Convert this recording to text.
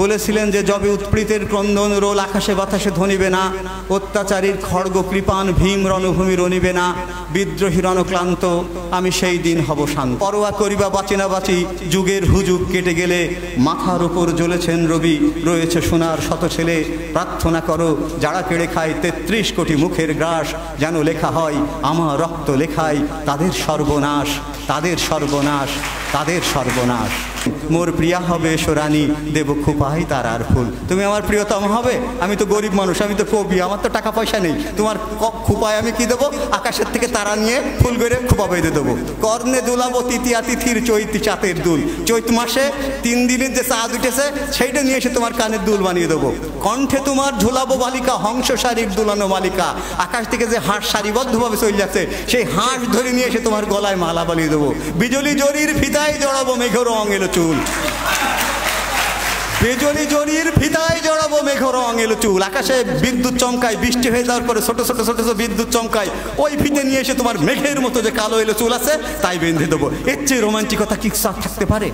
বলেছিলেন যে যবে উৎপীড়িতের ক্রন্দন রোল আকাশে বাতাসে ধ্বনিবে না, অত্যাচারীর খড়গ কৃপান ভীম রণভূমি রণিবে না, বিদ্রোহী রণক্লান্ত আমি সেই দিন হব শান্ত। পরোয়া করিবা বাঁচি না বাঁচি, যুগের হুযুগ কেটে গেলে মাথার উপর জ্বলেছেন রবি, রয়েছে সোনার শত ছেলে। প্রার্থনা করো যারা কেড়ে খায় ৩৩ কোটি মুখের গ্রাস, যেন লেখা হয় আমার রক্ত লেখায় তাদের সর্বনাশ, তাদের সর্বনাশ, তাদের সর্বনাশ। মোর প্রিয়া হবে সোরানি, দেব খুপাই তারার ফুল। তুমি আমার প্রিয়তম হবে, আমি তো গরিব মানুষ, আমি তো কবি, আমার তো টাকা পয়সা নেই। তোমার খুপায় আমি কি দেবো? আকাশের থেকে তারা নিয়ে ফুল করে খুপা বেঁধে দেবো। কর্ণে দুলাবো তৃতীয়া তিথির চৈতি চাঁদের দুল। চৈত মাসে 3 দিনের যে চাঁদ উঠেছে সেইটা নিয়ে এসে তোমার কানের দুল বানিয়ে দেবো। কণ্ঠে তোমার ঝুলাবো বালিকা, হংস শাড়ির দুলানো মালিকা। আকাশ থেকে যে হাঁস সারিবদ্ধভাবে চলে যাচ্ছে সেই হাঁস ধরে নিয়ে এসে তোমার গলায় মালা বানিয়ে দেবো। বিজলি জরির ফিতায় জড়াবো মেঘ রং এলো চুল। বিজলি জরির ফিতায় জড়াবো মেঘ রং এলো চুল। আকাশে বিদ্যুৎ চমকায়, বৃষ্টি হয়ে যাওয়ার পরে ছোট ছোট ছোট ছোট বিদ্যুৎ চমকায়, ওই ফিতে নিয়ে এসে তোমার মেঘের মতো যে কালো এলো চুল আছে তাই বেঁধে দেবো। এর চেয়ে রোমান্টিকতা কি থাকতে পারে?